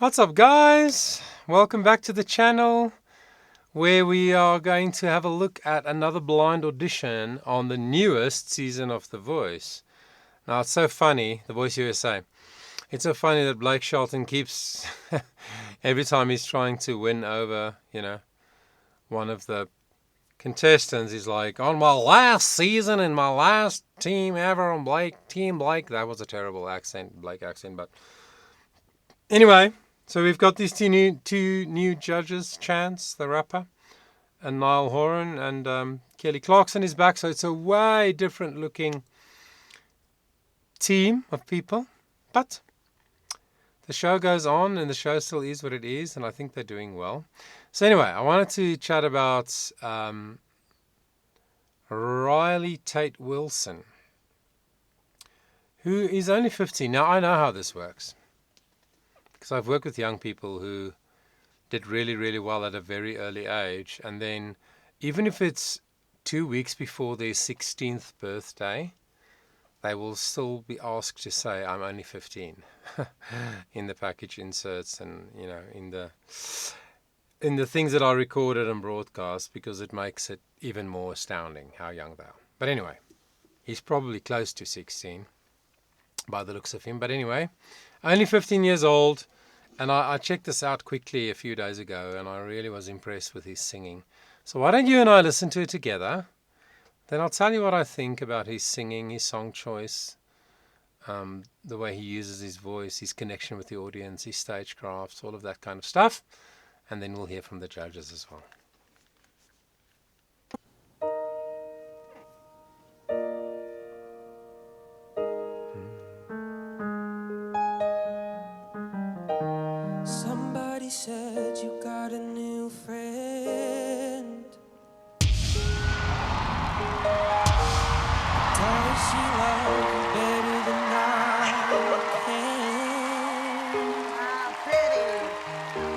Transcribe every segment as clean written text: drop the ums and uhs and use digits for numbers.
What's up, guys? Welcome back to the channel where we are going to have a look at another blind audition on the newest season of The Voice. Now, it's so funny, The Voice USA. It's so funny that Blake Shelton keeps, every time he's trying to win over, one of the contestants, he's like, on my last season in my last team ever on Team Blake. That was a terrible accent, Blake accent, but anyway. So we've got these two new judges, Chance, the rapper, and Niall Horan, and Kelly Clarkson is back. So it's a way different looking team of people. But the show goes on, and the show still is what it is, and I think they're doing well. So anyway, I wanted to chat about Riley Tate Wilson, who is only 15. Now, I know how this works, because I've worked with young people who did really, really well at a very early age. And then even if it's 2 weeks before their 16th birthday, they will still be asked to say, I'm only 15 in the package inserts and, in the things that are recorded and broadcast, because it makes it even more astounding how young they are. But anyway, he's probably close to 16 by the looks of him. But anyway, only 15 years old. And I checked this out quickly a few days ago, and I really was impressed with his singing. So why don't you and I listen to it together? Then I'll tell you what I think about his singing, his song choice, the way he uses his voice, his connection with the audience, his stage crafts, all of that kind of stuff. And then we'll hear from the judges as well. Somebody said you got a new friend. Does she love you better than I can?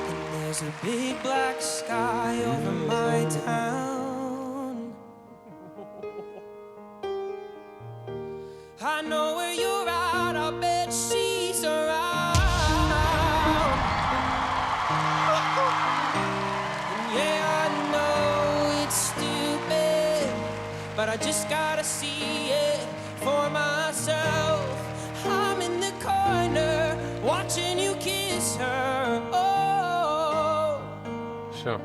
And there's a big black sky over my town. I know where you're at, I bet she's around. But I just gotta see it for myself. I'm in the corner watching you kiss her. Oh, Sure.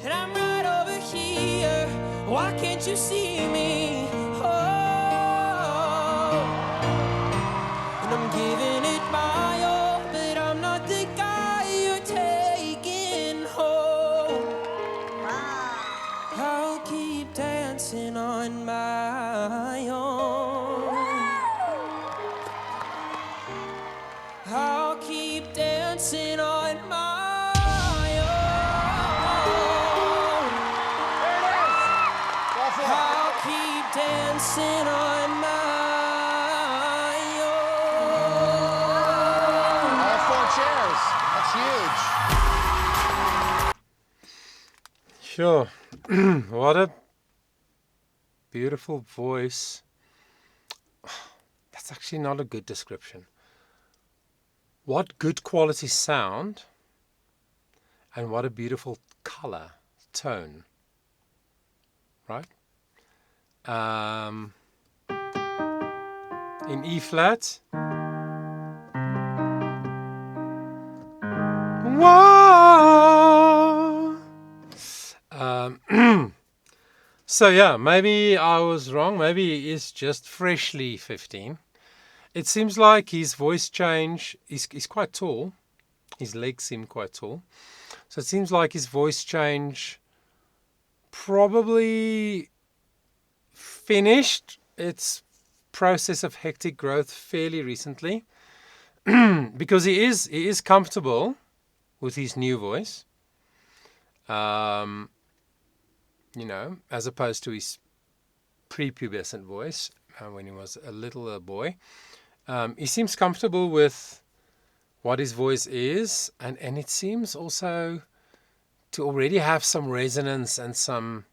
and I'm right over here. Why can't you see me? Oh, and I'm giving it my all, but I'm not the guy you're taking home. I'll keep dancing on my own. I'll keep dancing on my own. I'll keep dancing on my own. All four chairs. That's huge. Sure. What a beautiful voice. That's actually not a good description. What good quality sound, and what a beautiful color, tone. Right? In E flat. Whoa! So yeah, maybe I was wrong. Maybe he is just freshly 15. It seems like his voice change, he's quite tall. His legs seem quite tall. So it seems like his voice change probably finished its process of hectic growth fairly recently. Because he is comfortable with his new voice. As opposed to his prepubescent voice when he was a little boy. He seems comfortable with what his voice is, and it seems also to already have some resonance and some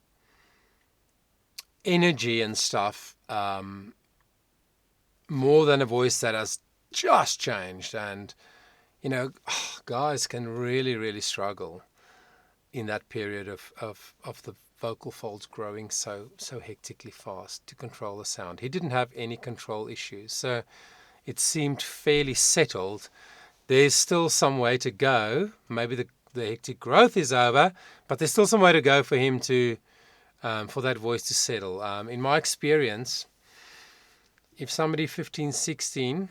energy and stuff, more than a voice that has just changed. And you know, guys can really, really struggle in that period of the vocal folds growing so hectically fast to control the sound. He didn't have any control issues, so it seemed fairly settled. There's still some way to go. Maybe the hectic growth is over, but there's still some way to go for him to for that voice to settle. In my experience, if somebody 15, 16,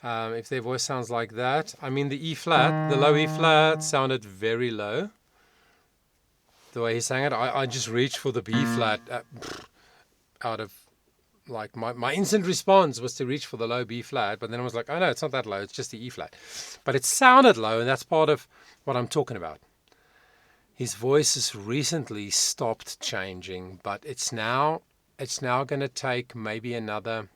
if their voice sounds like that, I mean the E flat, the low E flat sounded very low. The way he sang it, I just reached for the B flat out of, like, my instant response was to reach for the low B flat, but then I was like, oh no, it's not that low, it's just the E flat. But it sounded low, and that's part of what I'm talking about. His voice has recently stopped changing, but it's now going to take maybe another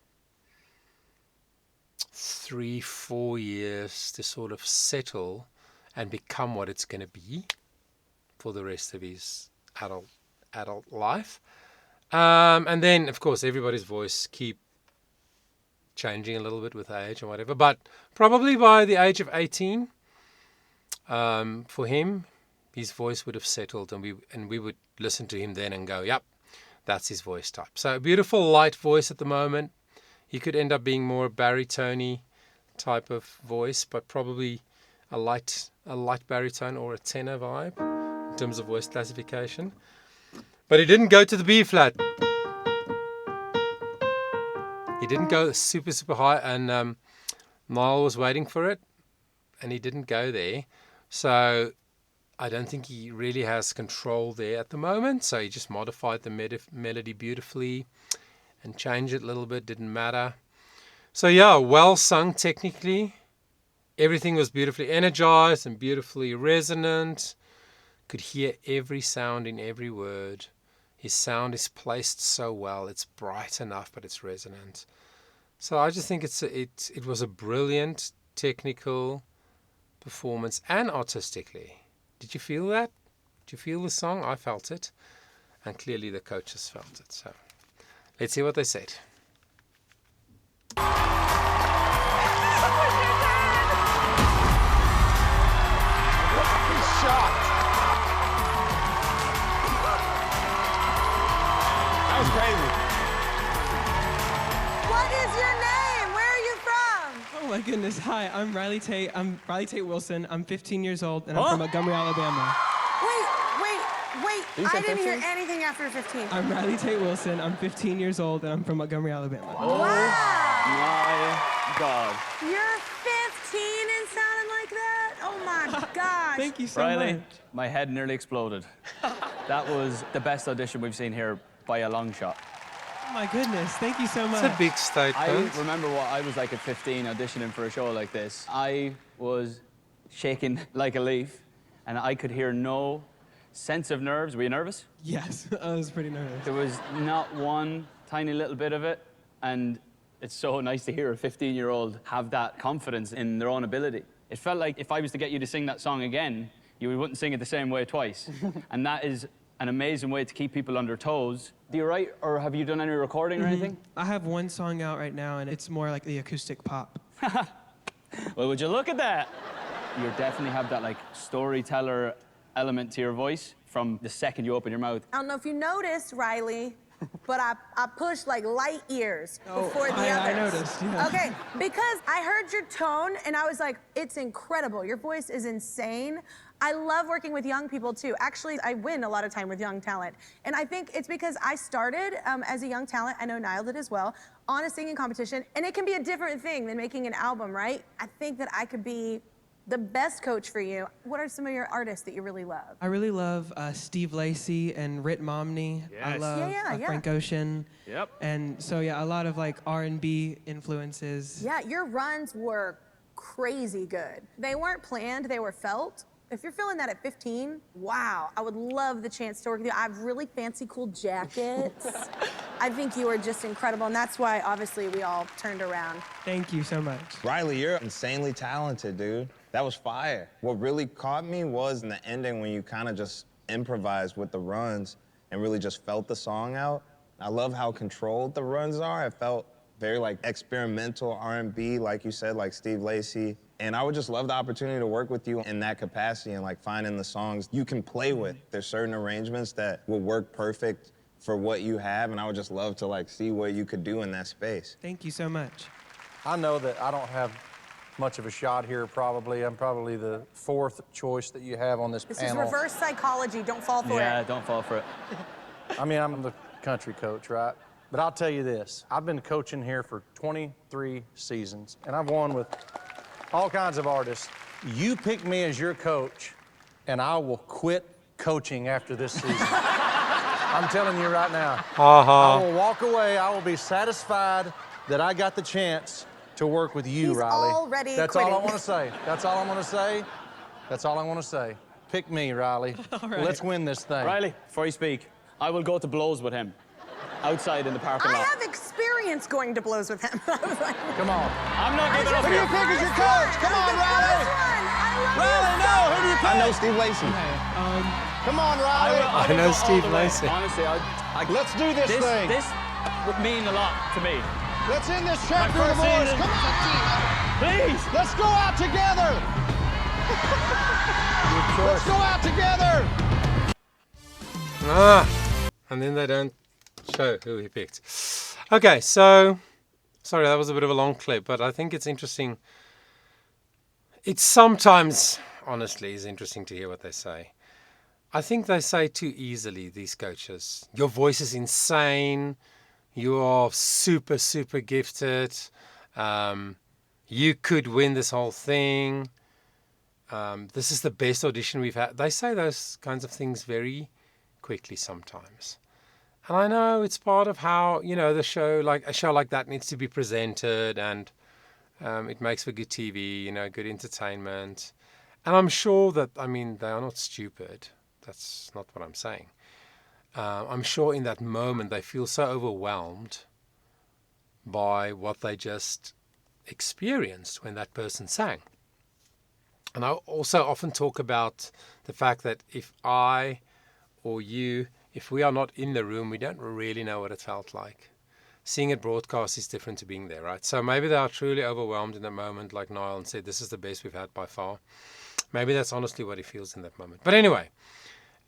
3-4 years to sort of settle and become what it's going to be for the rest of his adult life. And then, of course, everybody's voice keep changing a little bit with age and whatever. But probably by the age of 18, for him, his voice would have settled, and we would listen to him then and go, yep, that's his voice type. So a beautiful light voice at the moment. He could end up being more baritone type of voice, but probably a light baritone or a tenor vibe in terms of voice classification. But he didn't go to the B flat. He didn't go super, super high, and Niall was waiting for it, and he didn't go there. So I don't think he really has control there at the moment. So he just modified the melody beautifully and changed it a little bit. Didn't matter. So yeah, well sung technically. Everything was beautifully energized and beautifully resonant. Could hear every sound in every word. His sound is placed so well. It's bright enough, but it's resonant. So I just think it was a brilliant technical performance, and artistically. Did you feel that? Did you feel the song? I felt it, and clearly the coaches felt it. So let's see what they said. He's shocked. That was crazy. What is your name? Where are you from? Oh my goodness, hi, I'm Riley Tate. I'm Riley Tate Wilson. I'm 15 years old, and I'm from Montgomery, Alabama. Wait. I didn't hear anything after 15. I'm Riley Tate Wilson. I'm 15 years old, and I'm from Montgomery, Alabama. Wow. My God. You're 15 and sounding like that? Oh my gosh. Thank you so Riley, much. my head nearly exploded. That was the best audition we've seen here by a long shot. Oh my goodness, thank you so much. It's a big statement. I remember what I was like at 15 auditioning for a show like this. I was shaking like a leaf, and I could hear no sense of nerves. Were you nervous? Yes, I was pretty nervous. There was not one tiny little bit of it, and it's so nice to hear a 15-year-old have that confidence in their own ability. It felt like if I was to get you to sing that song again, you wouldn't sing it the same way twice. And that is an amazing way to keep people on their toes. Do you write, or have you done any recording or anything? I have one song out right now, and it's more like the acoustic pop. Well, would you look at that? You definitely have that, like, storyteller element to your voice from the second you open your mouth. I don't know if you noticed, Riley, but I pushed like light years before the others. I noticed, yeah. Okay, because I heard your tone and I was like, it's incredible. Your voice is insane. I love working with young people too. Actually, I win a lot of time with young talent. And I think it's because I started as a young talent, I know Niall did as well, on a singing competition. And it can be a different thing than making an album, right? I think that I could be the best coach for you. What are some of your artists that you really love? I really love Steve Lacy and Rit Momney. I Yes. love Yeah. Frank Ocean. Yep. And so, yeah, a lot of like R&B influences. Yeah, your runs were crazy good. They weren't planned, they were felt. If you're feeling that at 15, wow, I would love the chance to work with you. I have really fancy, cool jackets. I think you are just incredible, and that's why, obviously, we all turned around. Thank you so much. Riley, you're insanely talented, dude. That was fire. What really caught me was in the ending when you kind of just improvised with the runs and really just felt the song out. I love how controlled the runs are. It felt very like experimental R&B, like you said, like Steve Lacy. And I would just love the opportunity to work with you in that capacity and like finding the songs you can play with. There's certain arrangements that will work perfect for what you have, and I would just love to like see what you could do in that space. Thank you so much. I know that I don't have much of a shot here probably. I'm probably the fourth choice that you have on this This panel. is reverse psychology. Don't fall for Yeah, it. don't fall for it. I mean, I'm the country coach, right? But I'll tell you this, I've been coaching here for 23 seasons, and I've won with all kinds of artists. You pick me as your coach, and I will quit coaching after this season. I'm telling you right now. I will walk away. I will be satisfied that I got the chance to work with you, He's Riley. already That's all I quitting. want to say. That's all I want to say. That's all I want to say. Pick me, Riley. All right. Let's win this thing. Riley, before you speak, I will go to blows with him outside in the parking I lot. have experience going to blows with him. I was like, Come on. I'm not giving up Who do you here. pick as your coach? Come on, Riley. Riley, no. Who do you pick? I know Steve Lacy. Okay, Come on, Riley. I know go all Steve the way. Lacy. Honestly, Let's do this thing. This would mean a lot to me. Let's end this chapter of the first boys. season. Come on. Please. Let's go out together. Let's go out together. And then they don't show who he picked. Okay, so, sorry, that was a bit of a long clip, but I think it's interesting. It sometimes, honestly, is interesting to hear what they say. I think they say too easily, these coaches. Your voice is insane. You are super, super gifted. You could win this whole thing. This is the best audition we've had. They say those kinds of things very quickly sometimes. And I know it's part of how, you know, the show, like a show like that needs to be presented, and it makes for good TV, you know, good entertainment. And I'm sure that, I mean, they are not stupid. That's not what I'm saying. I'm sure in that moment they feel so overwhelmed by what they just experienced when that person sang. And I also often talk about the fact that if I or you, if we are not in the room, we don't really know what it felt like. Seeing it broadcast is different to being there, right? So maybe they are truly overwhelmed in the moment, like Niall, and said, this is the best we've had by far. Maybe that's honestly what he feels in that moment. But anyway,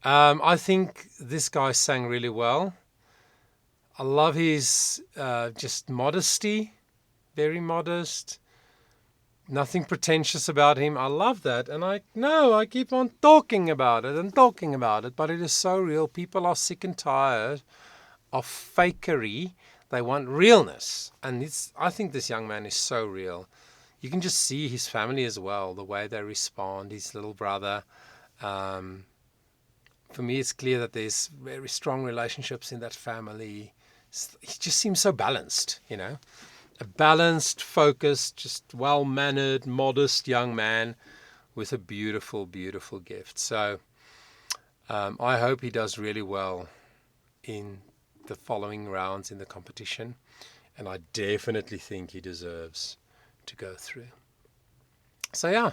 I think this guy sang really well. I love his just modesty, very modest. Nothing pretentious about him. I love that. And I keep on talking about it and talking about it, but it is so real. People are sick and tired of fakery. They want realness. And I think this young man is so real. You can just see his family as well, the way they respond, his little brother. For me, it's clear that there's very strong relationships in that family. He just seems so balanced, you know. A balanced, focused, just well-mannered, modest young man with a beautiful, beautiful gift. So I hope he does really well in the following rounds in the competition. And I definitely think he deserves to go through. So yeah,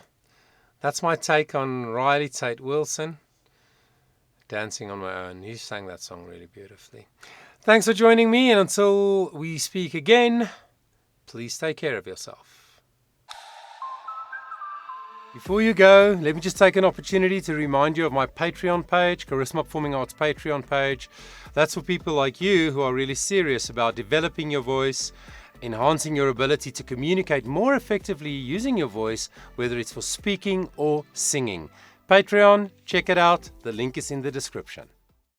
that's my take on Riley Tate Wilson, Dancing on My Own. He sang that song really beautifully. Thanks for joining me, and until we speak again, please take care of yourself. Before you go, let me just take an opportunity to remind you of my Patreon page, Charisma Performing Arts Patreon page. That's for people like you who are really serious about developing your voice, enhancing your ability to communicate more effectively using your voice, whether it's for speaking or singing. Patreon, check it out. The link is in the description.